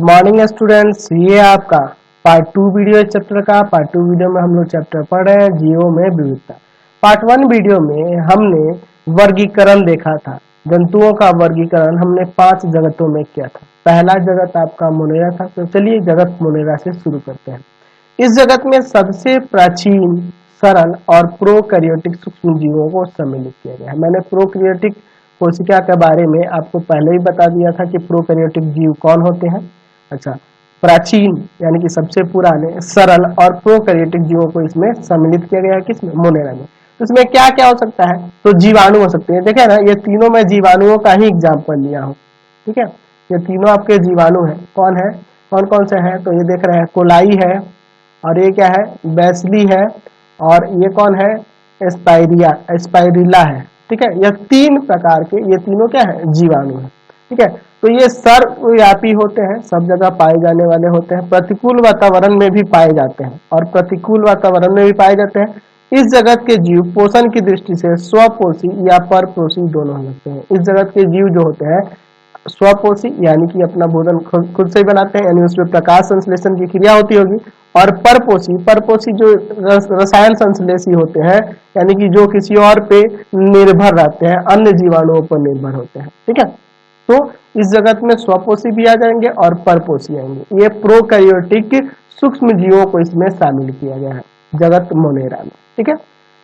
Morning students, ये आपका part 2 video है चैप्टर का। पार्ट 2 वीडियो में हम लोग चैप्टर पढ़ रहे हैं जीवों में विविधता। पार्ट 1 वीडियो में हमने वर्गीकरण देखा था। जंतुओं का वर्गीकरण हमने 5 जगतों में किया था। पहला जगत आपका मोनेरा था। तो चलिए जगत मोनेरा से शुरू करते हैं। इस जगत में सबसे प्राचीन, सरल और प्रोकैरियोटिक सूक्ष्म जीवों को सम्मिलित किया गया है। मैंने प्रोकैरियोटिक कोशिका के बारे में आपको पहले ही बता दिया था कि प्रोकैरियोटिक जीव कौन होते हैं। अच्छा, प्राचीन यानी कि सबसे पुराने, सरल और प्रोकैरियोटिक जीवों को इसमें सम्मिलित किया गया है। किसमें? मोनेरा में। तो इसमें क्या क्या हो सकता है? तो जीवाणु हो सकते हैं। देखे ना, ये तीनों मैं जीवाणुओं का ही एग्जाम्पल लिया हूँ। ठीक है, ये तीनों आपके जीवाणु हैं। कौन है, कौन कौन से हैं? तो ये देख रहे हैं, कोलाई है, और ये क्या है? बैसिली है, और ये कौन है? स्पाइरिला है। ठीक है, यह 3 प्रकार के, ये तीनों क्या है? जीवाणु है। ठीक है, तो ये सर्वव्यापी होते हैं, सब जगह पाए जाने वाले होते हैं, प्रतिकूल वातावरण में भी पाए जाते हैं, और प्रतिकूल वातावरण में भी पाए जाते हैं। इस जगत के जीव पोषण की दृष्टि से स्वपोषी या परपोषी दोनों हो सकते हैं। इस जगत के जीव जो होते हैं स्वपोषी यानी कि अपना भोजन खुद से ही बनाते हैं, यानी उसमें प्रकाश संश्लेषण की क्रिया होती होगी, और परपोषी, परपोषी जो रसायन संश्लेषी होते हैं, यानी कि जो किसी और पे निर्भर रहते हैं, अन्य जीवाणुओं पर निर्भर होते हैं। ठीक है, तो इस जगत में स्वपोषी भी आ जाएंगे और परपोषी आएंगे। ये प्रोकैरियोटिक सूक्ष्म जीवों को इसमें शामिल किया गया है जगत मोनेरा में। ठीक है,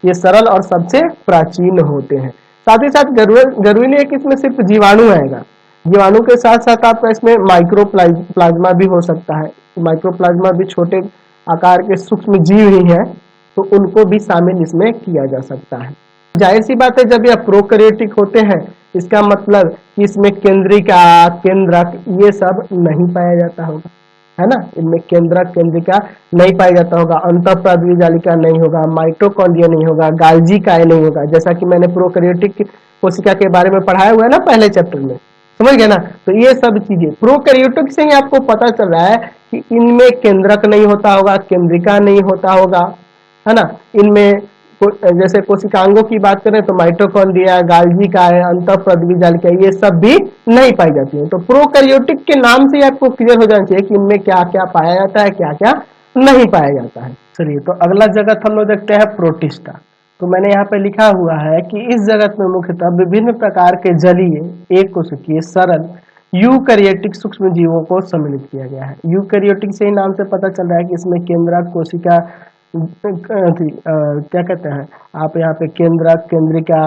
ये सरल और सबसे प्राचीन होते हैं। साथ ही साथ जरूरी नहीं है कि इसमें सिर्फ जीवाणु आएगा। जीवाणु के साथ साथ आपका इसमें माइक्रोप्लाज्मा भी हो सकता है। माइक्रोप्लाज्मा भी छोटे आकार के सूक्ष्म जीव ही है, तो उनको भी शामिल इसमें किया जा सकता है। जाहिर सी बात है, जब यह प्रोकैरियोटिक होते हैं, इसका मतलब कि इसमें केंद्रिका, केंद्रक ये सब नहीं पाया जाता होगा, है ना। इनमें केंद्रक, केंद्रिका नहीं पाया जाता होगा, अंतःप्राद्वी जालिका नहीं होगा, माइटोकॉन्ड्रिया नहीं होगा, गाल्जी काय नहीं होगा, जैसा कि मैंने प्रोकैरियोटिक कोशिका के बारे में पढ़ाया हुआ है ना पहले चैप्टर में। समझ गए ना। तो ये सब चीजें प्रोकैरियोटिक से ही आपको पता चल रहा है कि इनमें केंद्रक नहीं होता होगा, केंद्रिका नहीं होता होगा, है ना। इनमें जैसे कोशिकांगों की बात करें तो माइटोकॉन्ड्रिया, गाल्जी काय, अंतःप्राद्वी जालिका ये सब भी नहीं पाई जाती है। तो प्रोकैरियोटिक के नाम से आपको क्लियर हो जाना चाहिए कि इनमें क्या क्या पाया जाता है, क्या क्या नहीं पाया जाता है। चलिए, तो अगला जगत हम लोग देखते हैं प्रोटिस्टा। तो मैंने यहाँ पे लिखा हुआ है कि इस जगत में मुख्यतः विभिन्न प्रकार के जलीय, एक कोशिकीय, सरल, यूकैरियोटिक सूक्ष्म जीवों को सम्मिलित किया गया है। यूकैरियोटिक से ही नाम से पता चल रहा है कि इसमें केंद्रक, कोशिका, क्या कहते हैं आप यहाँ पे, केंद्रक, केंद्रिका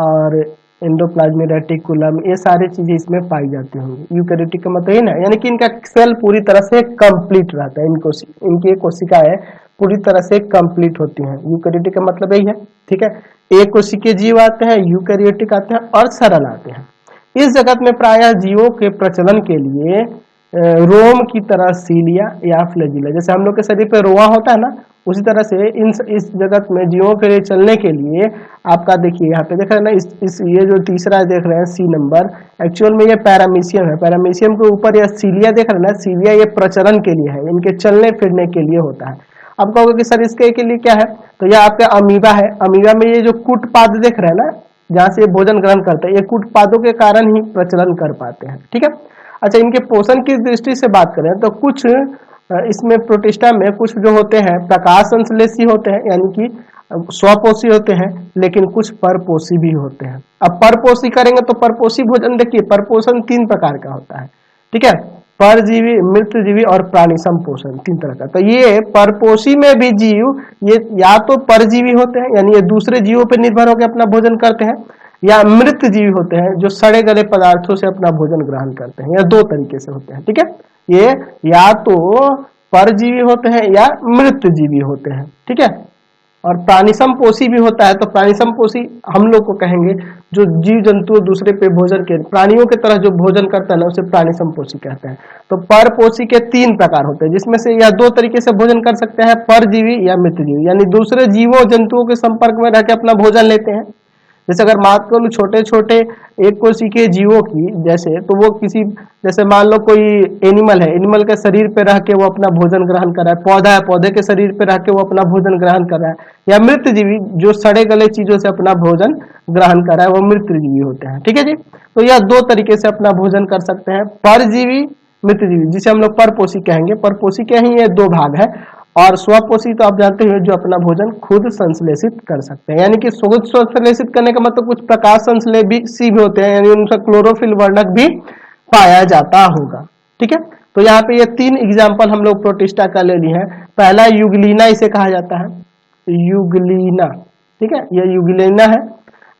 और एंडोप्लाज्मिक रेटिकुलम, ये सारी चीजें इसमें पाई जाती होंगी। यूकैरियोटिक का मतलब ये ना, यानी कि इनका सेल पूरी तरह से कंप्लीट रहता है। इनकी कोशिकाएं पूरी तरह से कंप्लीट होती हैं। यूकैरियोटिक का मतलब यही है। ठीक है, एक कोशिकीय जीव आते हैं, यूकैरियोटिक आते हैं, और सरल आते हैं। इस जगत में प्रायः जीवों के प्रचलन के लिए रोम की तरह सीलिया या फ्लैजिला, जैसे हम लोग के शरीर पे रोआ होता है ना, उसी तरह से इस जगत में जीवों के लिए चलने के लिए आपका देखिए यहाँ पे देख रहे हैं ना, ये जो तीसरा देख रहे हैं सी नंबर, एक्चुअल में ये पैरामीशियम है। पैरामीशियम के ऊपर यह सीलिया देख रहे हैं ना, सीलिया ये प्रचलन के लिए है, इनके चलने फिरने के लिए होता है। अब कहोगे कि सर इसके लिए क्या है, तो यह आपका अमीबा है। अमीबा में ये जो कूटपाद देख रहे हैं ना, जहाँ से ये भोजन ग्रहण करते हैं, ये कूटपादों के कारण ही प्रचलन कर पाते हैं। ठीक है, अच्छा, इनके पोषण की दृष्टि से बात करें तो कुछ इसमें प्रोटिस्टा में कुछ जो होते हैं प्रकाश संश्लेषी होते हैं, यानी कि स्वपोषी होते हैं, लेकिन कुछ परपोषी भी होते हैं। अब परपोषी करेंगे तो परपोषी भोजन, देखिए परपोषण 3 प्रकार का होता है। ठीक है, परजीवी, मृतजीवी और प्राणी संपोषण, 3 तरह का। तो ये परपोषी में भी जीव ये या तो परजीवी होते हैं, यानी ये दूसरे जीवों पर निर्भर होकर अपना भोजन करते हैं, या मृत जीवी होते हैं जो सड़े गले पदार्थों से अपना भोजन ग्रहण करते हैं। या 2 तरीके से होते हैं। ठीक है, ये या तो परजीवी होते हैं या मृत जीवी होते हैं। ठीक है, और प्राणी संपोषी भी होता है। तो प्राणी संपोषी हम लोग को कहेंगे जो जीव जंतु दूसरे पे भोजन के, प्राणियों की तरह जो भोजन करता है ना, उसे प्राणी संपोषी कहते हैं। तो परपोषी के 3 प्रकार होते हैं, जिसमें से या 2 तरीके से भोजन कर सकते हैं, परजीवी या मृतजीवी, यानी दूसरे जीवों जंतुओं के संपर्क में रह के अपना भोजन लेते हैं। जैसे अगर बात करूँ छोटे छोटे एक कोशिकीय जीवों की, जैसे तो वो किसी, जैसे मान लो कोई एनिमल है, एनिमल के शरीर पे रह के वो अपना भोजन ग्रहण कर रहा है, पौधा है, पौधे के शरीर पे रह के वो अपना भोजन ग्रहण कर रहा है, या मृत जीवी जो सड़े गले चीजों से अपना भोजन ग्रहण कर रहा है, वो मृत जीवी होते हैं। ठीक है जी, तो यह 2 तरीके से अपना भोजन कर सकते हैं, परजीवी मृतजीवी, जिसे हम लोग परपोषी कहेंगे। परपोषी के ही ये दो भाग है, और स्वपोषी तो आप जानते हैं जो अपना भोजन खुद संश्लेषित कर सकते हैं। यानी कि खुद संश्लेषित करने का मतलब कुछ प्रकाश संश्लेषी भी होते हैं, यानी उनका क्लोरोफिल वर्णक भी पाया जाता होगा। ठीक है, तो यहाँ पे ये तीन एग्जाम्पल हम लोग प्रोटिस्टा का ले लिए हैं। पहला यूग्लिना इसे कहा जाता है, यूग्लिना। ठीक है, यह यूग्लिना है,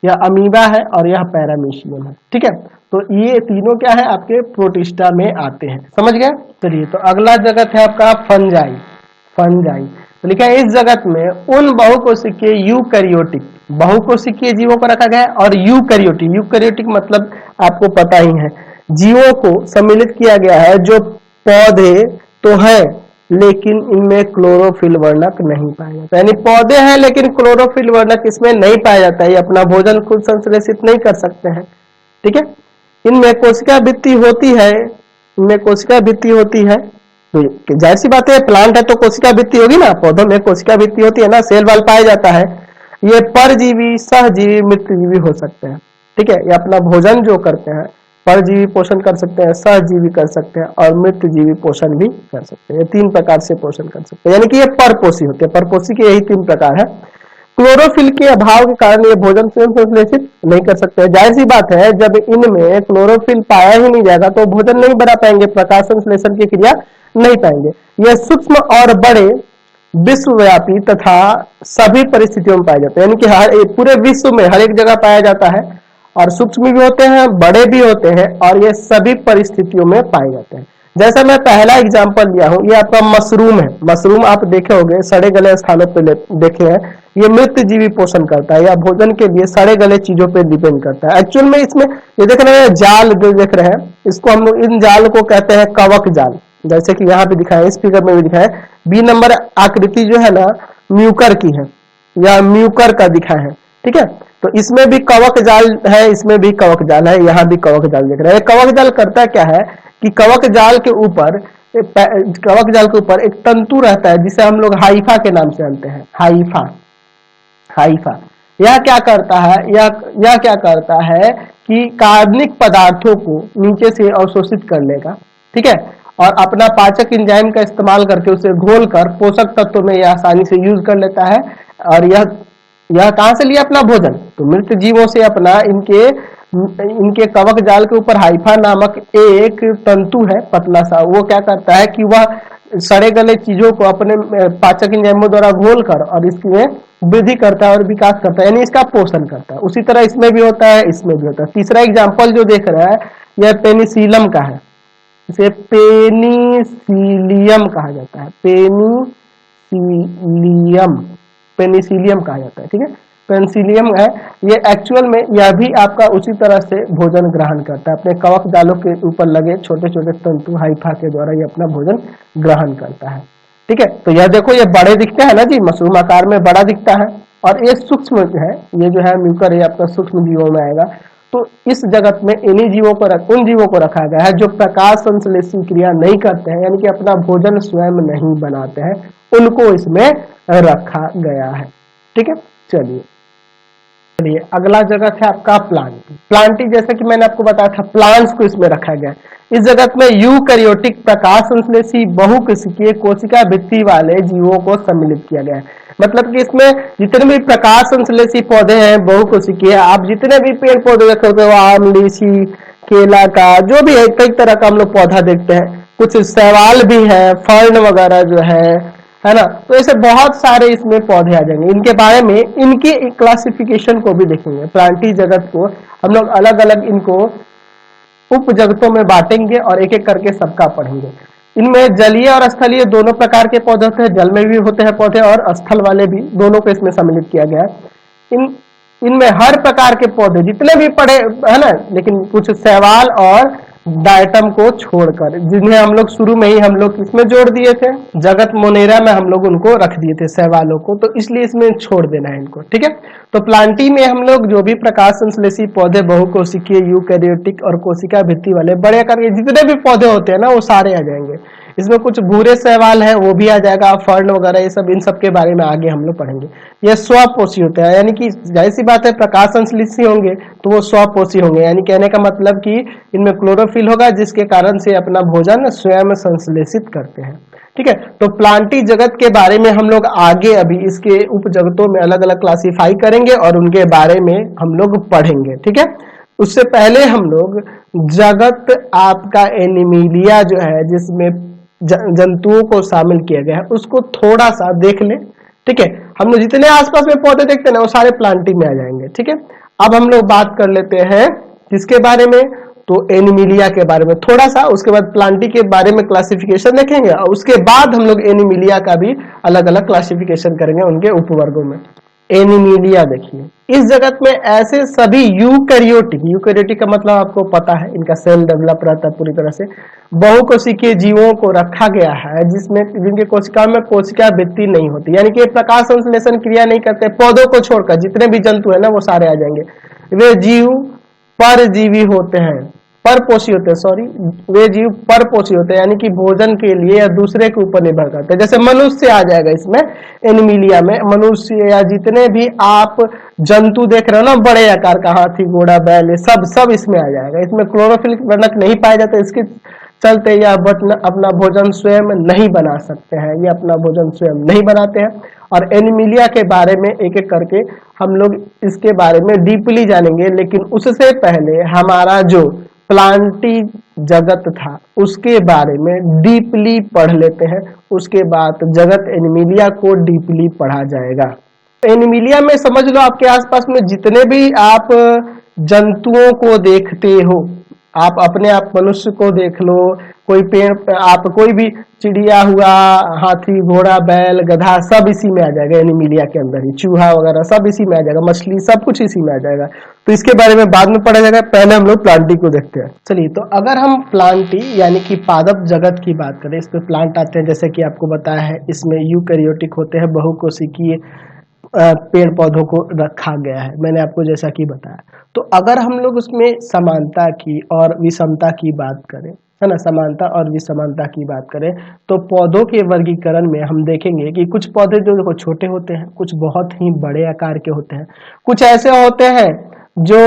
यह अमीबा है और यह पैरामीशियम है। ठीक है, तो ये तीनों क्या है आपके प्रोटिस्टा में आते हैं। समझ गए? चलिए, तो अगला जगत है आपका फंजाई। फंजाई तो लिखा है इस जगत में उन बहुकोशिकीय यूकैरियोटिक, बहुकोशिकीय जीवों को रखा गया है, और यूकैरियोटिक, यूकैरियोटिक मतलब आपको पता ही है, जीवों को सम्मिलित किया गया है जो पौधे तो हैं लेकिन इनमें क्लोरोफिल वर्णक नहीं पाया जाता। यानी पौधे हैं लेकिन क्लोरोफिल वर्णक इसमें नहीं पाया जाता है, ये अपना भोजन खुद संश्लेषित नहीं कर सकते हैं। ठीक है, इनमें कोशिका भित्ति होती है, इनमें कोशिका भित्ति होती है, तो जाहिर सी बात है प्लांट है तो कोशिका भित्ति होगी ना, पौधों में कोशिका भित्ति होती है ना, सेल वाल पाया जाता है। ये परजीवी, सहजीवी, मृतजीवी हो सकते हैं। ठीक है, ये अपना भोजन जो करते हैं, परजीवी पोषण कर सकते हैं, सहजीवी कर सकते हैं और मृतजीवी पोषण भी कर सकते हैं। ये तीन प्रकार से पोषण कर सकते हैं, यानी कि ये परपोषी होते हैं। परपोषी के यही तीन प्रकार है। क्लोरोफिल के अभाव के कारण ये भोजन स्वयं संश्लेषित नहीं कर सकते। जाहिर सी बात है जब इनमें क्लोरोफिल पाया ही नहीं जाएगा तो भोजन नहीं बना पाएंगे, प्रकाश संश्लेषण की क्रिया नहीं पाएंगे। यह सूक्ष्म और बड़े विश्वव्यापी तथा सभी परिस्थितियों में पाए जाते हैं, यानी कि हर पूरे विश्व में हर एक जगह पाया जाता है, और सूक्ष्म भी होते हैं, बड़े भी होते हैं, और ये सभी परिस्थितियों में पाए जाते हैं। जैसा मैं पहला एग्जांपल लिया हूं, ये आपका मशरूम है। मशरूम आप देखे होंगे सड़े गले स्थानों पे देखे हैं, ये मृत जीवी पोषण करता है या भोजन के लिए सड़े गले चीजों पे डिपेंड करता है। एक्चुअल में इसमें ये देख रहे हैं जाल जो देख रहे हैं, इसको हम लोग इन जाल को कहते हैं कवक जाल, जैसे कि यहाँ पे दिखाया है, इस फिगर में भी दिखाया है। बी नंबर आकृति जो है ना म्यूकर की है या म्यूकर का दिखा है। ठीक है, तो इसमें भी कवक जाल है, इसमें भी कवक जाल है, यहाँ भी कवक जाल देख रहे हैं। कवक जाल करता क्या है कि कवक जाल के ऊपर एक तंतु रहता है जिसे हम लोग हाइफा के नाम से जानते हैं। हाइफा, हाइफा यह क्या करता है, यह क्या करता है कि कार्बनिक पदार्थों को नीचे से अवशोषित कर लेगा। ठीक है, और अपना पाचक एंजाइम का इस्तेमाल करके उसे घोलकर पोषक तत्वों में यह आसानी से यूज कर लेता है। और यह कहां से लिया अपना भोजन, तो मृत जीवों से अपना इनके कवक जाल के ऊपर हाइफा नामक एक तंतु है पतला सा, वो क्या करता है कि वह सड़े गले चीजों को अपने पाचक एंजाइमों द्वारा घोलकर और इसमें वृद्धि करता है और विकास करता है, यानी इसका पोषण करता है। उसी तरह इसमें भी होता है, इसमें भी होता है। तीसरा एग्जाम्पल जो देख रहा है यह पेनिसिलम का है, इसे पेनिसिलियम कहा जाता है, पेनिसिलियम कहा जाता है। ठीक है, पेनिसिलियम है ये, एक्चुअल में यह भी आपका उसी तरह से भोजन ग्रहण करता है, अपने कवक जालों के ऊपर लगे छोटे छोटे तंतु हाइफा के द्वारा ये अपना भोजन ग्रहण करता है। ठीक है, तो यह देखो ये बड़े दिखते हैं ना जी, मशरूम आकार में बड़ा दिखता है, और ये सूक्ष्म है, ये जो है म्यूकर ये आपका सूक्ष्म जीवों में आएगा। तो इस जगत में इन्हीं जीवों को उन जीवों को रखा गया है जो प्रकाश संश्लेषण क्रिया नहीं करते हैं, यानी कि अपना भोजन स्वयं नहीं बनाते हैं, उनको इसमें रखा गया है। ठीक है, चलिए अगला जगत है आपका प्लांटी। प्लांटी जैसे कि मैंने आपको बताया था प्लांट्स को इसमें रखा गया है। इस जगत में यूकैरियोटिक प्रकाश संश्लेषी बहुकोशिकीय कोशिका भित्ति वाले जीवों को सम्मिलित किया गया है। मतलब कि इसमें जितने भी प्रकाश संश्लेषी पौधे हैं बहुकोशिकीय, आप जितने भी पेड़ पौधे देख सकते हो, आम, लीची, केला का जो भी है, कई तरह का हम लोग पौधा देखते हैं, कुछ शैवाल भी है, फर्न वगैरह जो है ना, तो ऐसे बहुत सारे इसमें पौधे आ जाएंगे। इनके बारे में इनकी क्लासिफिकेशन को भी देखेंगे। प्लांटी जगत को हम लोग अलग अलग इनको उप जगतों में बांटेंगे और एक एक करके सबका पढ़ेंगे। इनमें जलीय और स्थलीय दोनों प्रकार के पौधे होते हैं, जल में भी होते हैं पौधे और स्थल वाले भी, दोनों को इसमें सम्मिलित किया गया है। इनमें हर प्रकार के पौधे जितने भी पड़े है ना, लेकिन कुछ शैवाल और डायटम को छोड़कर, जिन्हें हम लोग शुरू में ही हम लोग इसमें जोड़ दिए थे, जगत मोनेरा में हम लोग उनको रख दिए थे शैवालों को, तो इसलिए इसमें छोड़ देना है इनको। ठीक है, तो प्लांटी में हम लोग जो भी प्रकाश संश्लेषी पौधे बहुकोशिकीय यूकैरियोटिक और कोशिका भित्ति वाले बड़े आकार के जितने भी पौधे होते हैं ना वो सारे आ जाएंगे। इसमें कुछ बुरे सवाल है वो भी आ जाएगा, फर्न वगैरह ये सब, इन सब के बारे में आगे हम लोग पढ़ेंगे। ये स्वपोषी होते हैं, यानी कि जाहिर सी बात है प्रकाश संश्लेषी होंगे तो वो स्वपोषी होंगे, यानी कहने का मतलब कि इनमें क्लोरोफिल होगा जिसके कारण से अपना भोजन स्वयं संश्लेषित करते हैं। ठीक है, तो प्लांटी जगत के बारे में हम लोग आगे अभी इसके उप जगतों में अलग अलग क्लासिफाई करेंगे और उनके बारे में हम लोग पढ़ेंगे। ठीक है, उससे पहले हम लोग जगत आपका एनिमिलिया जो है जिसमें जंतुओं को शामिल किया गया है उसको थोड़ा सा देख लें। ठीक है, हम लोग जितने आसपास में पौधे देखते हैं ना वो सारे प्लांटिंग में आ जाएंगे। ठीक है, अब हम लोग बात कर लेते हैं किसके बारे में, तो एनिमिलिया के बारे में थोड़ा सा, उसके बाद प्लांटी के बारे में क्लासिफिकेशन देखेंगे और उसके बाद हम लोग एनिमिलिया का भी अलग अलग क्लासिफिकेशन करेंगे उनके उपवर्गों में। एनिमिलिया देखिए, इस जगत में ऐसे सभी यूकैरियोटिक, यूकैरियोटिक का मतलब आपको पता है इनका सेल डेवलप रहता है पूरी तरह से, बहुकोशिकीय जीवों को रखा गया है जिसमें जिनके कोशिका में कोशिका वृत्ति नहीं होती, यानी कि प्रकाश संश्लेषण क्रिया नहीं करते। पौधों को छोड़कर जितने भी जंतु है ना वो सारे आ जाएंगे। वे जीव परजीवी होते हैं, परपोषी होते हैं, सॉरी, वे जीव परपोषी होते हैं, यानी कि भोजन के लिए या दूसरे के ऊपर निर्भर करते हैं। जैसे मनुष्य आ जाएगा इसमें एनिमिलिया में, मनुष्य या जितने भी आप जंतु देख रहे हो ना बड़े आकार का, हाथी घोड़ा बैल, ये सब इसमें आ जाएगा। इसमें क्लोरोफिल वर्णक नहीं पाया जाता, इसके चलते यह अपना भोजन स्वयं नहीं बना सकते हैं, ये अपना भोजन स्वयं नहीं बनाते हैं। और एनिमिलिया के बारे में एक एक करके हम लोग इसके बारे में डीपली जानेंगे, लेकिन उससे पहले हमारा जो प्लांटी जगत था उसके बारे में डीपली पढ़ लेते हैं, उसके बाद जगत एनिमिलिया को डीपली पढ़ा जाएगा। एनिमिलिया में समझ लो आपके आसपास में जितने भी आप जंतुओं को देखते हो, आप अपने आप मनुष्य को देख लो, कोई पेड़, आप कोई भी चिड़िया हुआ, हाथी घोड़ा बैल गधा, सब इसी में आ जाएगा एनिमिलिया के अंदर ही, चूहा वगैरह सब इसी में आ जाएगा, मछली सब कुछ इसी में आ जाएगा। तो इसके बारे में बाद में पढ़ा जाएगा, पहले हम लोग प्लांटी को देखते हैं। चलिए, तो अगर हम प्लांटी यानी कि पादप जगत की बात करें, इस पे प्लांट आते हैं, जैसे कि आपको बताया है इसमें यूकैरियोटिक होते हैं, बहुकोशिकीय पेड़ पौधों को रखा गया है, मैंने आपको जैसा कि बताया। तो अगर हम लोग उसमें समानता की और विषमता की बात करें, है ना, समानता और विषमता की बात करें, तो पौधों के वर्गीकरण में हम देखेंगे कि कुछ पौधे जो देखो छोटे होते हैं, कुछ बहुत ही बड़े आकार के होते हैं, कुछ ऐसे होते हैं जो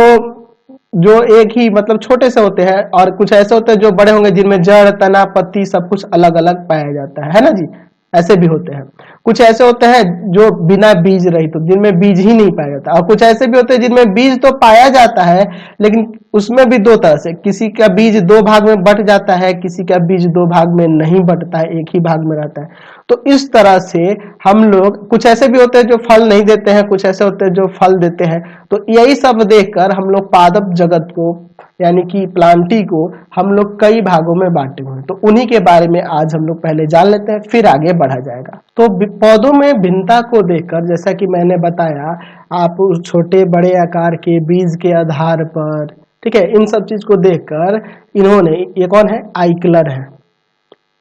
जो एक ही मतलब छोटे से होते हैं, और कुछ ऐसे होते हैं जो बड़े होंगे जिनमें जड़ तना पत्ती सब कुछ अलग अलग पाया जाता है ना जी, ऐसे भी होते हैं। कुछ ऐसे होते हैं जो बिना बीज रहित तो जिनमें बीज ही नहीं पाया जाता, और कुछ ऐसे भी होते हैं जिनमें बीज तो पाया जाता है लेकिन उसमें भी दो तरह से, किसी का बीज दो भाग में बट जाता है, किसी का बीज दो भाग में नहीं बटता है, एक ही भाग में रहता है। तो इस तरह से हम लोग, कुछ ऐसे भी होते हैं जो फल नहीं देते हैं, कुछ ऐसे होते हैं जो फल देते हैं। तो यही सब देखकर हम लोग पादप जगत को यानी कि प्लांटी को हम लोग कई भागों में बांटे हुए हैं, तो उन्हीं के बारे में आज हम लोग पहले जान लेते हैं, फिर आगे बढ़ा जाएगा। तो पौधों में भिन्नता को देखकर, जैसा कि मैंने बताया, आप उस छोटे बड़े आकार के बीज के आधार पर, ठीक है, इन सब चीज को देखकर इन्होंने, ये कौन है, आइकलर है,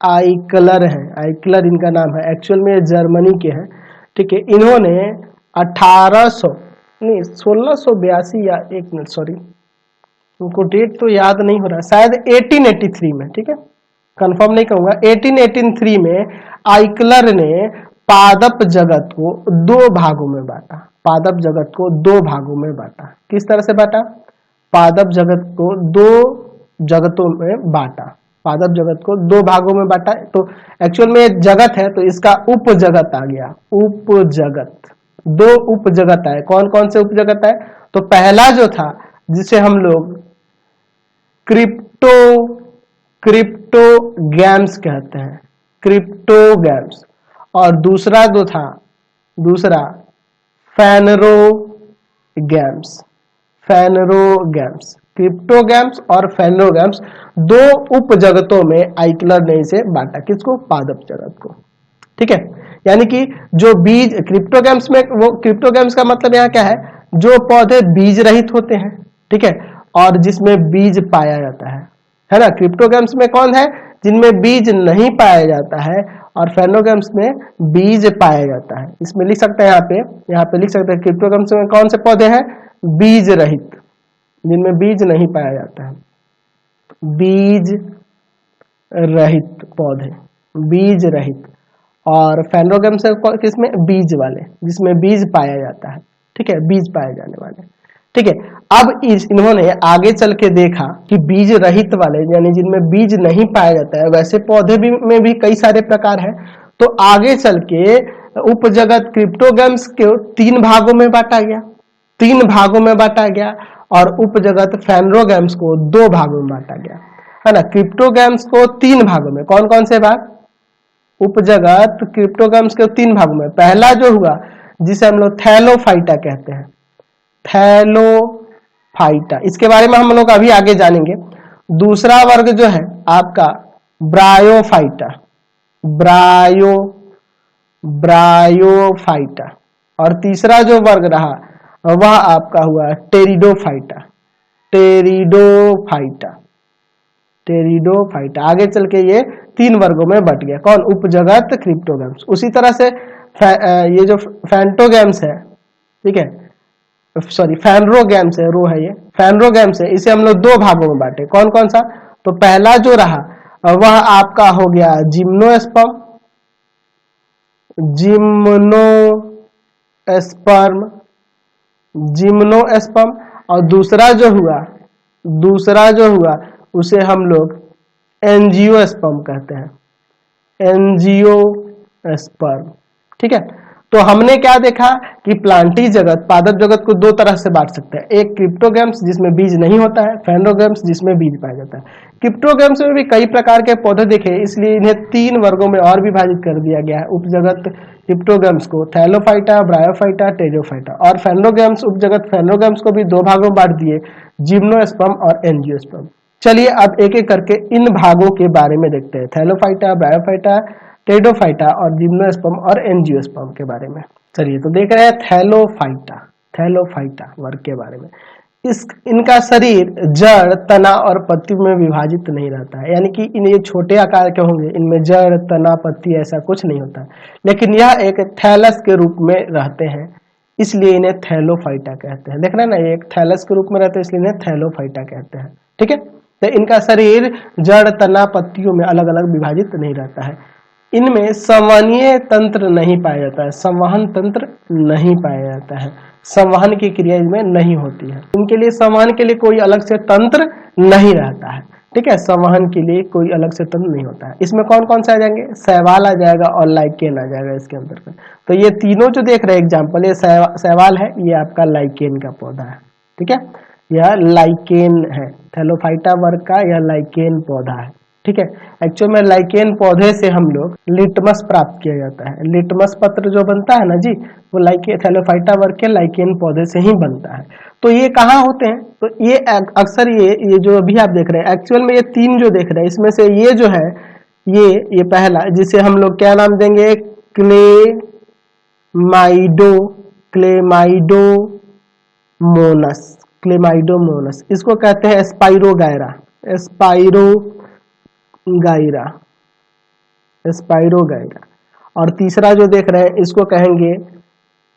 आइकलर है, आइकलर इनका नाम है, एक्चुअल में जर्मनी के हैं। ठीक है, इन्होंने 1800 नहीं 1682 या एक मिनट सॉरी, उनको डेट तो याद नहीं हो रहा, शायद 1883 में, ठीक है, कंफर्म नहीं कहूंगा, 1883 में आइकलर ने पादप जगत को दो भागों में बांटा, पादप जगत को दो भागों में बांटा। किस तरह से बांटा, पादप जगत को दो जगतों में बांटा, पादप जगत को दो भागों में बांटा। तो एक्चुअल में जगत है तो इसका उप जगत आ गया, उप जगत, दो उप जगत आए। कौन कौन से उप जगत आए, तो पहला जो था जिसे हम लोग क्रिप्टोगैम्स कहते हैं, क्रिप्टोगैम्स, और दूसरा जो था, दूसरा फेनरोगैम्स, फेनरोगैम्स, क्रिप्टोगैम्स और फेनरोगैम्स, दो उप जगतों में आइकलर ने इसे बांटा, किसको, पादप जगत को। ठीक है, यानी कि जो बीज क्रिप्टोगैम्स में, वो क्रिप्टोगैम्स का मतलब यहाँ क्या है, जो पौधे बीज रहित होते हैं, ठीक है, और जिसमें बीज पाया जाता है ना। क्रिप्टोगैम्स में कौन है, जिनमें बीज नहीं पाया जाता है, और फेनोगैम्स में बीज पाया जाता है। इसमें लिख सकते हैं, यहाँ पे लिख सकते हैं, क्रिप्टोगैम्स में कौन से पौधे हैं, बीज रहित, जिनमें बीज नहीं पाया जाता है, बीज रहित पौधे, बीज रहित, और फेनोगैम्स किसमें, बीज वाले, जिसमें बीज पाया जाता है, ठीक है, बीज पाए जाने वाले, ठीक है। अब इन्होंने आगे चल के देखा कि बीज रहित वाले यानी जिनमें बीज नहीं पाया जाता है वैसे पौधे भी में भी कई सारे प्रकार हैं। तो आगे चल के उपजगत क्रिप्टोगैम्स के 3 भागों में बांटा गया, 3 भागों में बांटा गया, और उपजगत फेनोगैम्स को 2 भागों में बांटा गया, है ना। क्रिप्टोगैम्स को 3 भागों में, कौन कौन से भाग, उपजगत क्रिप्टोगैम्स के 3 भागों में। पहला जो हुआ जिसे हम लोग थैलोफाइटा कहते हैं, थैलोफाइटा, इसके बारे में हम लोग अभी आगे जानेंगे। दूसरा वर्ग जो है आपका ब्रायोफाइटा, ब्रायोफाइटा, और तीसरा जो वर्ग रहा वह आपका हुआ टेरिडोफाइटा, टेरिडोफाइटा, टेरिडोफाइटा। आगे चल के ये 3 वर्गों में बट गया, कौन, उपजगत क्रिप्टोगैम्स। उसी तरह से ये जो फैंटोगैम्स है, ठीक है, सॉरी फैनरोगैम्स है, रो है ये, फैनरोगैम्स है, इसे हम लोग 2 भागों में बांटे, कौन कौन सा। तो पहला जो रहा वह आपका हो गया जिम्नोस्पर्म, जिम्नोस्पर्म, जिम्नोस्पर्म, और दूसरा जो हुआ उसे हम लोग एंजियोस्पर्म कहते हैं, एंजियोस्पर्म, ठीक है। तो हमने क्या देखा कि प्लांटी जगत, पादप जगत को 2 तरह से बांट सकते हैं, एक क्रिप्टोगैम्स जिसमें बीज नहीं होता है, फेनोगैम्स जिसमें बीज पाया जाता है। क्रिप्टोगैम्स में भी कई प्रकार के पौधे देखे, इसलिए इन्हें 3 वर्गों में और विभाजित कर दिया गया है। उपजगत क्रिप्टोगैम्स को थैलोफाइटा, ब्रायोफाइटा, टेरिडोफाइटा, और फेनोगैम्स, उपजगत फेनोगैम्स को भी 2 भागों में बांट दिए, जिम्नोस्पर्म और एंजियोस्पर्म। चलिए अब एक एक करके इन भागों के बारे में देखते हैं, थैलोफाइटा, ब्रायोफाइटा, टेरिडोफाइटा और जिम्नोस्पर्म और एंजियोस्पर्म के बारे में। चलिए तो देख रहे हैं थैलोफाइटा, थैलोफाइटा वर्ग के बारे में। इनका शरीर जड़, तना और पत्ती में विभाजित नहीं रहता है, यानी कि ये छोटे आकार के होंगे, इनमें जड़, तना, पत्ती ऐसा कुछ नहीं होता है, लेकिन यह एक थैलस के रूप में रहते हैं, इसलिए इन्हें थैलोफाइटा कहते हैं। देख रहे हैं ना, ये एक थैलस के रूप में रहते हैं, इसलिए इन्हें थैलोफाइटा कहते हैं, ठीक है। तो इनका शरीर जड़, तना, पत्तियों में अलग अलग विभाजित नहीं रहता है। इनमें संवहनीय तंत्र नहीं पाया जाता है, संवहन तंत्र नहीं पाया जाता है, संवहन की क्रिया इनमें नहीं होती है। इनके लिए संवहन के लिए कोई अलग से तंत्र नहीं रहता है, ठीक है, संवहन के लिए कोई अलग से तंत्र नहीं होता है। इसमें कौन कौन से आ जाएंगे, शैवाल आ जाएगा और लाइकेन आ जाएगा इसके अंतर्गत। तो ये तीनों जो देख रहे हैं एग्जाम्पल, ये शैवाल है, ये आपका लाइकेन का पौधा है, ठीक है, यह लाइकेन है, थैलोफाइटा वर्ग का यह लाइकेन पौधा है, ठीक है। एक्चुअल में लाइकेन पौधे से हम लोग लिटमस प्राप्त किया जाता है, लिटमस पत्र जो बनता है ना जी, वो थैलोफाइटा वर्ग के लाइकेन पौधे से ही बनता है। तो ये कहाँ होते हैं, तो ये अक्सर ये जो अभी आप देख रहे हैं, एक्चुअल में ये 3 जो देख रहे हैं, इसमें से ये जो है, ये पहला, जिसे हम लोग क्या नाम देंगे, क्लेमाइडोमोनस, क्लेमाइडोमोनस, इसको कहते हैं स्पाइरोगायरा, स्पाइरोगायरा, स्पाइरोगायरा। और तीसरा जो देख रहे हैं इसको कहेंगे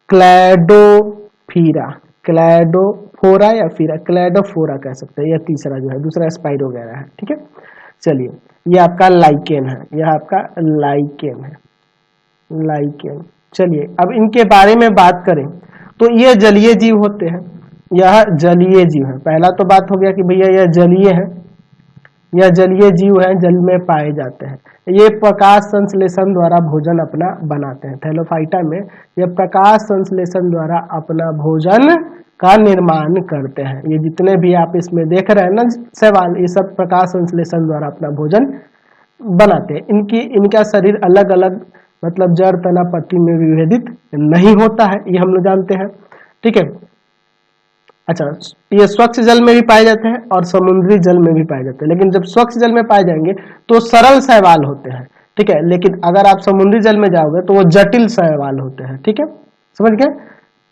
क्लैडोफीरा, क्लैडोफोरा या फिर क्लैडोफोरा कह सकते हैं, यह तीसरा जो है, दूसरा स्पाइरोगायरा है, ठीक है। चलिए ये आपका लाइकेन है, यह आपका लाइकेन है, लाइकेन। चलिए अब इनके बारे में बात करें तो ये जलीय जीव होते हैं, यह जलीय जीव है। पहला तो बात हो गया कि भैया यह जलीय है, यह जलीय जीव है, जल में पाए जाते हैं। ये प्रकाश संश्लेषण द्वारा भोजन अपना बनाते हैं, थैलोफाइटा में ये प्रकाश संश्लेषण द्वारा अपना भोजन का निर्माण करते हैं। ये जितने भी आप इसमें देख रहे हैं ना सवाल, ये सब प्रकाश संश्लेषण द्वारा अपना भोजन बनाते हैं। इनका शरीर अलग अलग मतलब जड़, तना, पत्ती में विभेदित नहीं होता है, ये हम लोग जानते हैं, ठीक है। अच्छा, ये स्वच्छ जल में भी पाए जाते हैं और समुद्री जल में भी पाए जाते हैं, लेकिन जब स्वच्छ जल में पाए जाएंगे तो सरल शैवाल होते हैं, ठीक है, लेकिन अगर आप समुद्री जल में जाओगे तो वो जटिल शैवाल होते हैं, ठीक है, समझ गए।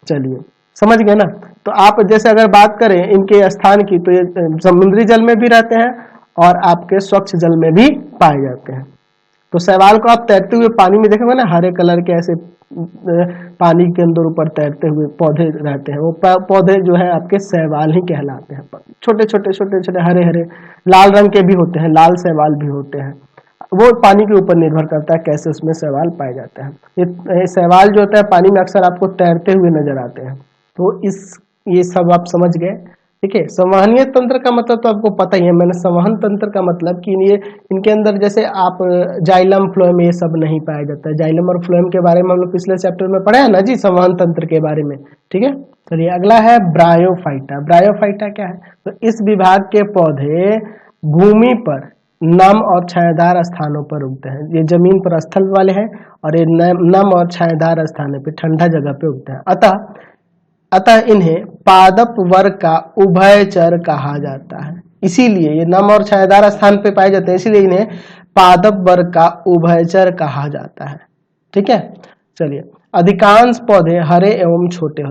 चलिए समझ गए ना। तो आप जैसे अगर बात करें इनके स्थान की, तो ये समुद्री जल में भी रहते हैं और आपके स्वच्छ जल में भी पाए जाते हैं। तो शैवाल को आप तैरते हुए पानी में देखेंगे ना, हरे कलर के ऐसे पानी के अंदर ऊपर तैरते हुए पौधे रहते हैं, वो पौधे जो है आपके शैवाल ही कहलाते हैं। छोटे छोटे हरे हरे लाल रंग के भी होते हैं, लाल शैवाल भी होते हैं, वो पानी के ऊपर निर्भर करता है कैसे उसमें शैवाल पाए जाते हैं। ये शैवाल जो होता है पानी में अक्सर आपको तैरते हुए नजर आते हैं। तो ये सब आप समझ गए, ठीक है। संवहनीय तंत्र का मतलब तो आपको पता ही है, मैंने संवहन तंत्र का मतलब कि ये इनके अंदर जैसे आप जाइलम फ्लोएम ये सब नहीं पाया जाता है। जाइलम और फ्लोएम के बारे में हम लोग पिछले चैप्टर में पढ़े हैं ना जी, संवहन तंत्र के बारे में, ठीक है। चलिए अगला है ब्रायोफाइटा। ब्रायोफाइटा क्या है? तो इस विभाग के पौधे भूमि पर नम और छायादार स्थानों पर उगते हैं। ये जमीन पर स्थल वाले हैं और ये नम और छायादार स्थानों पे ठंडा जगह पे उगते हैं। अतः इन्हें पादप वर्ग का उभयचर कहा जाता है। इसीलिए ये नम और छायादार स्थान पे पाए जाते हैं, इसीलिए इन्हें पादप वर्ग का उभयचर कहा जाता है, ठीक है। चलिए अधिकांश पौधे हरे एवं छोटे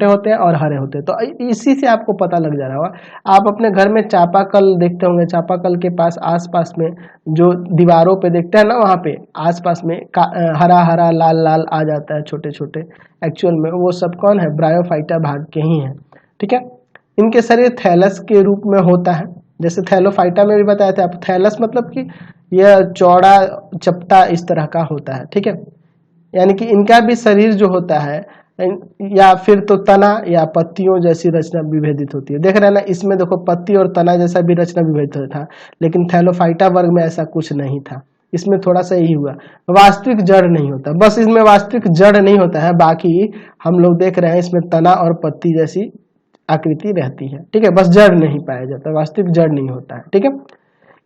होते हैं और हरे होते हैं। तो इसी से आपको पता लग जा रहा होगा। आप अपने घर में चापाकल देखते होंगे, चापाकल के पास आसपास में जो दीवारों पे देखते हैं ना, वहाँ पे आसपास में हरा हरा लाल लाल आ जाता है छोटे छोटे। एक्चुअल में वो सब कौन है? ब्रायोफाइटा भाग के ही है, ठीक है। इनके शरीर थैलस के रूप में होता है, जैसे थैलोफाइटा में भी बताया था आप। थैलस मतलब कि यह चौड़ा चपटा इस तरह का होता है, ठीक है। यानी कि इनका भी शरीर जो होता है या फिर तो तना या पत्तियों जैसी रचना विभेदित होती है। देख रहे हैं ना, इसमें देखो पत्ती और तना जैसा भी रचना विभेदित था, लेकिन थैलोफाइटा वर्ग में ऐसा कुछ नहीं था। इसमें थोड़ा सा यही हुआ, वास्तविक जड़ नहीं होता, बस इसमें वास्तविक जड़ नहीं होता है। बाकी हम लोग देख रहे हैं इसमें तना और पत्ती जैसी आकृति रहती है, ठीक है। बस जड़ नहीं पाया जाता, वास्तविक जड़ नहीं होता है, ठीक है।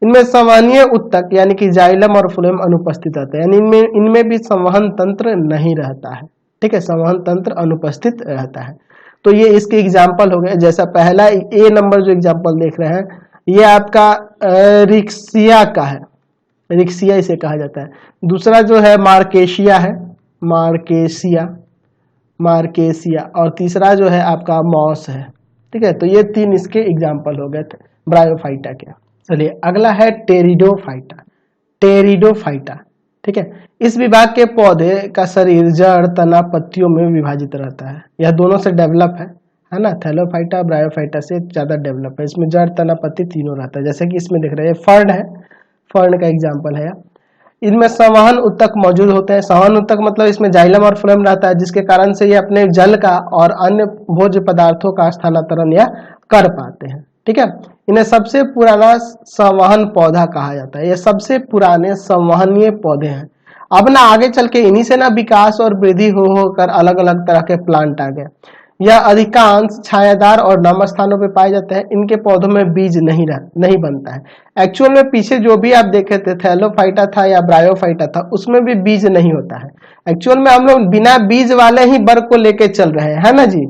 इनमें संवहनीय उत्तक यानी कि जाइलम और फ्लोएम अनुपस्थित रहते हैं, यानी इनमें भी संवहन तंत्र नहीं रहता है, ठीक है। संवहन तंत्र अनुपस्थित रहता है। तो ये इसके एग्जाम्पल हो गए। जैसा पहला ए नंबर जो एग्जाम्पल देख रहे हैं, ये आपका रिक्सिया का है, रिक्सिया इसे कहा जाता है। दूसरा जो है मार्केशिया है, मार्केसिया, और तीसरा जो है आपका मॉस है, ठीक है। तो ये तीन इसके एग्जाम्पल हो गए थे ब्रायोफाइटा के। चलिए अगला है टेरिडोफाइटा, ठीक है। इस विभाग के पौधे का शरीर जड़ तना पत्तियों में विभाजित रहता है। यह दोनों से डेवलप है ना। थैलोफाइटा ब्रायोफाइटा से ज्यादा डेवलप है। इसमें जड़ तना पत्ती तीनों रहता है, जैसे कि इसमें दिख रहे हैं फर्न है, फर्न का एग्जाम्पल है। इनमें संवहन उत्तक मौजूद होते हैं। संवहन उत्तक मतलब इसमें जाइलम और फ्लोएम रहता है, जिसके कारण से ये अपने जल का और अन्य भोज्य पदार्थों का स्थानांतरण या कर पाते हैं, ठीक है। इन्हें सबसे पुराना संवहन पौधा कहा जाता है। ये सबसे पुराने संवहनीय पौधे हैं। अब ना आगे चल के इन्हीं से ना विकास और वृद्धि होकर अलग अलग तरह के प्लांट आ गए। यह अधिकांश छायादार और नम स्थानों पे पाए जाते हैं। इनके पौधों में बीज नहीं बनता है। एक्चुअल में पीछे जो भी आप देखे थे थैलोफाइटा था या ब्रायोफाइटा था, उसमें भी बीज नहीं होता है। एक्चुअल में हम लोग बिना बीज वाले ही वर्ग को लेके चल रहे हैं, है ना जी।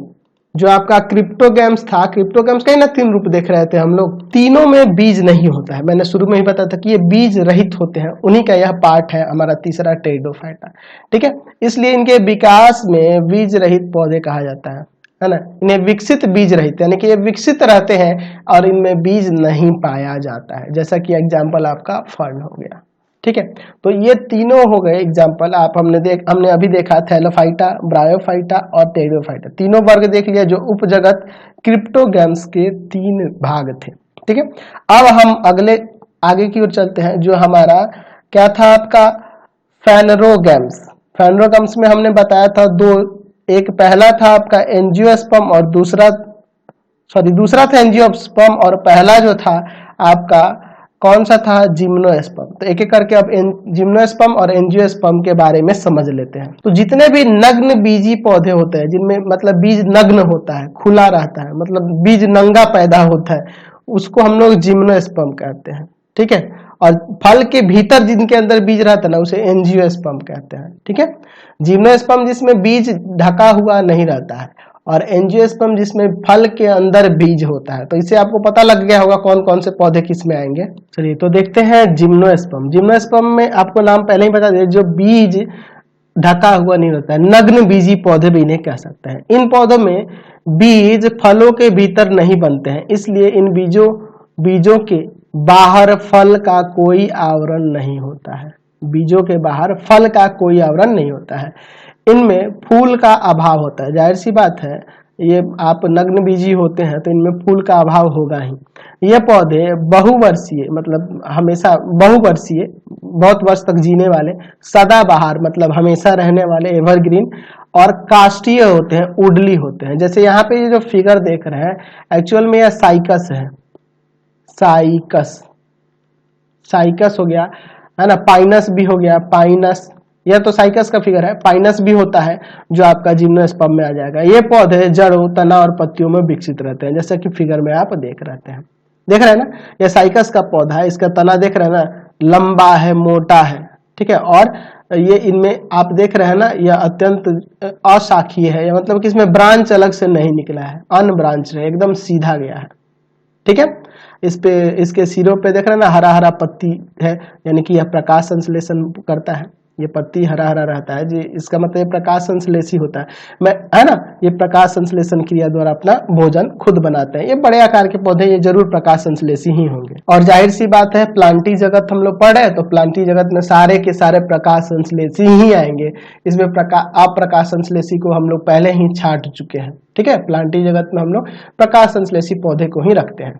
जो आपका क्रिप्टोगैम्स था, क्रिप्टोगैम्स का ही ना तीन रूप देख रहे थे हम लोग, तीनों में बीज नहीं होता है। मैंने शुरू में ही बताया था कि ये बीज रहित होते हैं, उन्हीं का यह पार्ट है हमारा तीसरा टेरिडोफाइटा, ठीक है। इसलिए इनके विकास में बीज रहित पौधे कहा जाता है ना। इन्हें विकसित बीज रहित यानी कि ये विकसित रहते हैं और इनमें बीज नहीं पाया जाता है, जैसा कि एग्जाम्पल आपका फर्न हो गया, ठीक है। तो ये तीनों हो गए एग्जाम्पल। आप हमने अभी देखा थैलोफाइटा, ब्रायोफाइटा और टेरिडोफाइटा, तीनों वर्ग देख लिया जो उपजगत क्रिप्टोगैम्स के तीन भाग थे, ठीक है। अब हम आगे की ओर चलते हैं, जो हमारा क्या था आपका फेनरोगैम्स। फेनरोगैम्स में हमने बताया था दो, एक पहला था आपका एंजियोस्पर्म और दूसरा था एंजियोस्पर्म, और पहला जो था आपका कौन सा था? जिम्नोस्पर्म। तो एक एक करके अब जिम्नोस्पर्म और एंजियोस्पर्म के बारे में समझ लेते हैं। तो जितने भी नग्न बीजी पौधे होते हैं, जिनमें मतलब बीज नग्न होता है, खुला रहता है, मतलब बीज नंगा पैदा होता है, उसको हम लोग जिम्नोस्पर्म कहते हैं, ठीक है। और फल के भीतर जिनके अंदर बीज रहता है ना, उसे एंजियोस्पर्म कहते हैं, ठीक है। जिम्नोस्पर्म जिसमें बीज ढका हुआ नहीं रहता है, और एंजियोस्पर्म जिसमें फल के अंदर बीज होता है। तो इससे आपको पता लग गया होगा कौन कौन से पौधे किस में आएंगे। चलिए तो देखते हैं जिम्नोस्पर्म। जिम्नोस्पर्म में आपको नाम पहले ही बता दिया, जो बीज ढका हुआ नहीं रहता है, नग्न बीजी पौधे भी इन्हें कह सकते हैं। इन पौधों में बीज फलों के भीतर नहीं बनते हैं, इसलिए इन बीजों के बाहर फल का कोई आवरण नहीं होता है। बीजों के बाहर फल का कोई आवरण नहीं होता है। इनमें फूल का अभाव होता है। जाहिर सी बात है, ये आप नग्न बीजी होते हैं तो इनमें फूल का अभाव होगा ही। ये पौधे बहुवर्षीय मतलब हमेशा बहुवर्षीय बहुत वर्ष तक जीने वाले, सदाबहार मतलब हमेशा रहने वाले, एवरग्रीन और काष्ठीय होते हैं, उडली होते हैं। जैसे यहाँ पे ये जो फिगर देख रहे हैं एक्चुअल में यह साइकस है, साइकस साइकस हो गया है ना, पाइनस भी हो गया, पाइनस, यह तो साइकस का फिगर है, पाइनस भी होता है जो आपका जिम्नोस्पर्म में आ जाएगा। ये पौधे जड़ों, तना और पत्तियों में विकसित रहते हैं, जैसा कि फिगर में आप देख रहे हैं, देख रहे हैं ना, यह साइकस का पौधा है, इसका तना देख रहे हैं ना, लंबा है, मोटा है, ठीक है। और ये इनमें आप देख रहे हैं ना, यह अत्यंत अशाखीय है, मतलब कि इसमें ब्रांच अलग से नहीं निकला है, अनब्रांच है, एकदम सीधा गया है, ठीक है। इस पे इसके सिरों पे देख रहे हैं ना, हरा हरा पत्ती है, यानी कि यह प्रकाश संश्लेषण करता है, ये पत्ती हरा हरा रहता है जी, इसका मतलब ये प्रकाश संश्लेषी होता है, मैं है ना, ये प्रकाश संश्लेषण क्रिया द्वारा अपना भोजन खुद बनाते हैं। ये बड़े आकार के पौधे, ये जरूर प्रकाश संश्लेषी ही होंगे। और जाहिर सी बात है, प्लांटी जगत हम लोग पढ़ रहे हैं तो प्लांटी जगत में सारे के सारे प्रकाश संश्लेषी ही आएंगे। इसमें अप्रकाश संश्लेषी को हम लोग पहले ही छाट चुके हैं, ठीक है। प्लांटी जगत में हम लोग प्रकाश संश्लेषी पौधे को ही रखते हैं।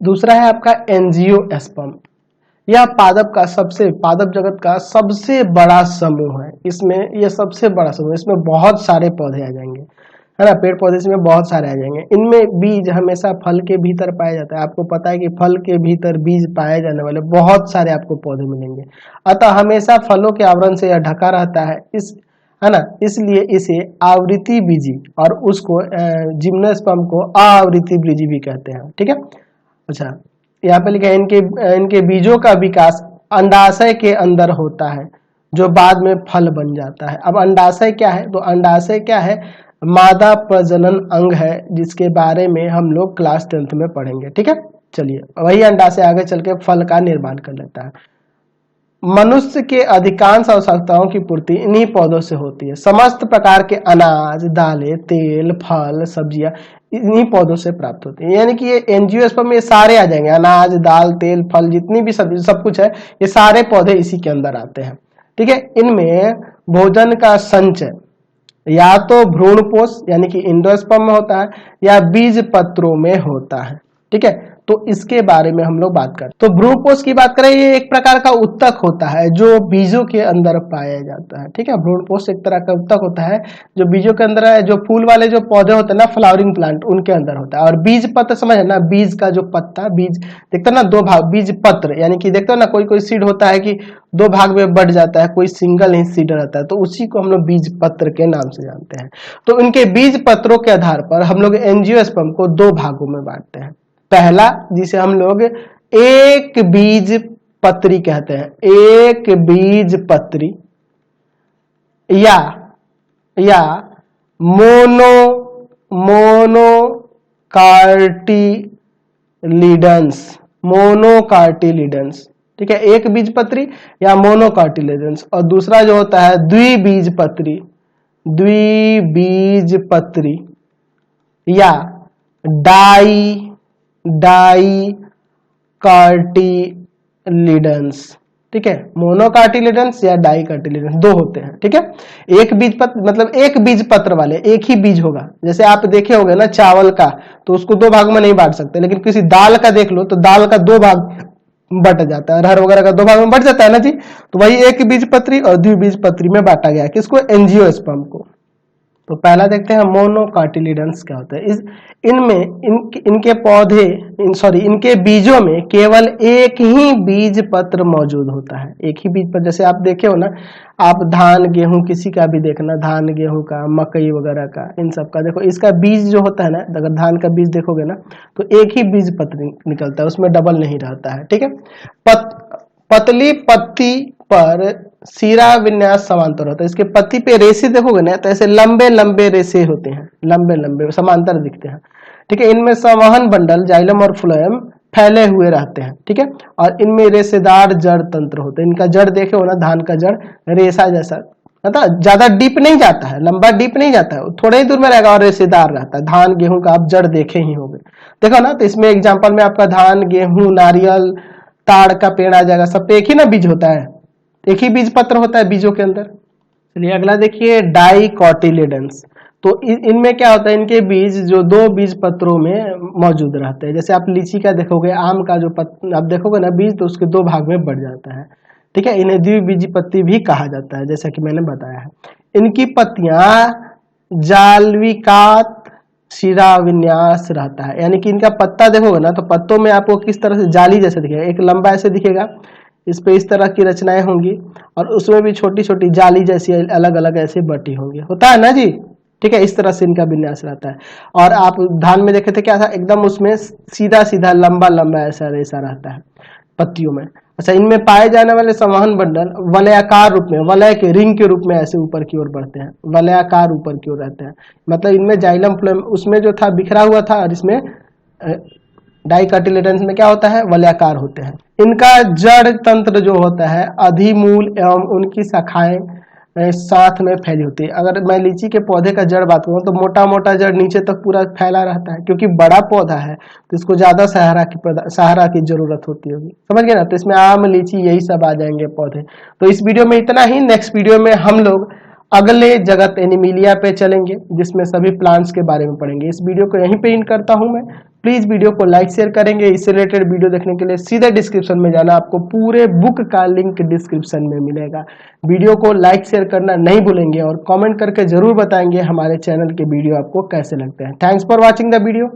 दूसरा है आपका एंजियोस्पर्म। यह पादप जगत का सबसे बड़ा समूह है। इसमें यह सबसे बड़ा समूह, इसमें बहुत सारे पौधे आ जाएंगे, है ना, पेड़ पौधे इसमें बहुत सारे आ जाएंगे। इनमें बीज हमेशा फल के भीतर पाया जाता है। आपको पता है कि फल के भीतर बीज पाए जाने वाले बहुत सारे आपको पौधे मिलेंगे, अतः हमेशा फलों के आवरण से यह ढका रहता है, है ना, इसलिए इसे आवृत्ति बीजी और उसको जिम्नोस्पर्म को आवृत्ति बीजी भी कहते हैं, ठीक है। अच्छा, यहाँ पे लिखा है इनके बीजों का विकास अंडाशय के अंदर होता है जो बाद में फल बन जाता है। अब अंडाशय क्या है, तो अंडाशय क्या है, मादा प्रजनन अंग है, जिसके बारे में हम लोग क्लास 10th में पढ़ेंगे, ठीक है। चलिए, वही अंडाशय आगे चल के फल का निर्माण कर लेता है। मनुष्य के अधिकांश आवश्यकताओं की पूर्ति इन्हीं पौधों से होती है। समस्त प्रकार के अनाज, दालें, तेल, फल, सब्जियां इन्हीं पौधों से प्राप्त होती है। यानी कि ये एंजियोस्पर्म में ये सारे आ जाएंगे, अनाज, दाल, तेल, फल, जितनी भी सब कुछ है, ये सारे पौधे इसी के अंदर आते हैं, ठीक है। इनमें भोजन का संचय या तो भ्रूणपोष यानी कि एंडोस्पर्म में होता है या बीज पत्रों में होता है, ठीक है। तो इसके बारे में हम लोग बात करें तो भ्रूणपोष की बात करें, ये एक प्रकार का उत्तक होता है जो बीजों के अंदर पाया जाता है, ठीक है। भ्रूणपोष एक तरह का उत्तक होता है जो बीजों के अंदर है, जो फूल वाले जो पौधे होते हैं ना, फ्लावरिंग प्लांट, उनके अंदर होता है। और बीज पत्र समझ है ना, बीज का जो पत्ता, बीज देखते हैं ना दो भाग, बीज पत्र यानी कि देखते हो ना, कोई सीड होता है कि दो भाग में बढ़ जाता है, कोई सिंगल ही सीड रहता है, तो उसी को हम लोग बीज पत्र के नाम से जानते हैं। तो इनके बीज पत्रों के आधार पर हम लोग एंजियोस्पर्म को दो भागों में बांटते हैं। पहला, जिसे हम लोग एक बीज पत्री कहते हैं, एक बीज पत्री या मोनोकार्टिलिडंस, ठीक है, एक बीज पत्री या मोनोकार्टिलिडंस। और दूसरा जो होता है द्विबीज पत्री या डाई कार्टिलिडंस, ठीक है। मोनोकार्टिलिडंस या डाई कार्टिलिडंस दो होते हैं, ठीक है। एक बीज पत्र मतलब एक बीज पत्र वाले, एक ही बीज होगा। जैसे आप देखे होंगे ना चावल का, तो उसको दो भाग में नहीं बांट सकते, लेकिन किसी दाल का देख लो तो दाल का दो भाग बट जाता है, अरहर वगैरह का दो भाग में बट जाता है ना जी। तो वही एक बीज पत्री और द्विबीज पत्री में बांटा गया, किसको, एंजियोस्पर्म को। तो पहला देखते हैं मोनोकार्टिलिडंस क्या होता है। इनके बीजों में केवल एक ही बीज पत्र मौजूद होता है, एक ही बीज पत्र। जैसे आप देखे हो ना, आप धान गेहूं किसी का भी देखना, धान गेहूं का, मकई वगैरह का, इन सब का देखो, इसका बीज जो होता है ना, अगर धान का बीज देखोगे ना तो एक ही बीज पत्र निकलता है, उसमें डबल नहीं रहता है, ठीक है। पतली पत्ती पर सीरा विन्यास समांतर होता है। इसके पत्ती पे रेशे देखोगे ना तो ऐसे लंबे लंबे रेशे होते हैं, लंबे लंबे समांतर दिखते हैं, ठीक है। इनमें संवहन बंडल, जाइलम और फ्लोएम फैले हुए रहते हैं, ठीक है। और इनमें रेशेदार जड़ तंत्र होते हैं। इनका जड़ देखे हो ना, धान का जड़ रेशा जैसा, मतलब ज्यादा डीप नहीं जाता है, लंबा डीप नहीं जाता है, थोड़े ही दूर में रहेगा और रेशेदार रहता है। धान गेहूं का आप जड़ देखे ही होंगे, देखो ना। तो इसमें एग्जाम्पल में आपका धान, गेहूं, नारियल, ताड़ का पेड़ आ जाएगा, सब पे एक ही ना बीज होता है, एक ही बीज पत्र होता है बीजों के अंदर। चलिए अगला देखिए, डाइकोटिलिडंस। तो इनमें क्या होता है, इनके बीज जो 2 बीज पत्रों में मौजूद रहते हैं। जैसे आप लीची का देखोगे, आम का जो आप देखोगे ना बीज, तो उसके 2 भाग में बढ़ जाता है। ठीक है, इन्हें द्विबीजी पत्ती भी कहा जाता है, जैसा कि मैंने बताया है। इनकी पत्तियां जालविकात शिरा विन्यास रहता है, यानी कि इनका पत्ता देखोगे ना, तो पत्तों में आपको किस तरह से जाली जैसे दिखेगा, एक लंबा ऐसे दिखेगा, इस पे इस तरह की रचनाएं होंगी, और उसमें भी छोटी छोटी जाली जैसी अलग अलग ऐसे बटी होंगी, होता है ना जी। ठीक है, इस तरह से इनका विन्यास रहता है। और आप धान में देखे थे क्या था, एकदम उसमें सीधा सीधा लंबा लंबा ऐसा रेशा रहता है पत्तियों में। अच्छा, इनमें पाए जाने वाले संवहन बंडल वलयाकार रूप में, वलय के रिंग के रूप में ऐसे ऊपर की ओर बढ़ते हैं, वलयाकार ऊपर की ओर रहते हैं। मतलब इनमें जाइलम फ्लोएम उसमें जो था बिखरा हुआ था, और इसमें डाइकोटिलेडन्स में क्या होता है, वलयाकार होते हैं। इनका जड़ तंत्र जो होता है अधिमूल एवं उनकी शाखाएं साथ में फैली होती है। अगर मैं लीची के पौधे का जड़ बात करूँ तो मोटा मोटा जड़ नीचे तक पूरा फैला रहता है, क्योंकि बड़ा पौधा है तो इसको ज्यादा सहारा की जरूरत होती होगी, समझ गए ना। तो इसमें आम लीची यही सब आ जाएंगे पौधे। तो इस वीडियो में इतना ही। नेक्स्ट वीडियो में हम लोग अगले जगत एनिमिलिया पे चलेंगे, जिसमें सभी प्लांट्स के बारे में पढ़ेंगे। इस वीडियो को यहीं पे एंड करता हूं मैं। प्लीज वीडियो को लाइक शेयर करेंगे। इससे रिलेटेड वीडियो देखने के लिए सीधे डिस्क्रिप्शन में जाना, आपको पूरे बुक का लिंक डिस्क्रिप्शन में मिलेगा। वीडियो को लाइक शेयर करना नहीं भूलेंगे, और कमेंट करके जरूर बताएंगे हमारे चैनल के वीडियो आपको कैसे लगते हैं। Thanks for watching the video.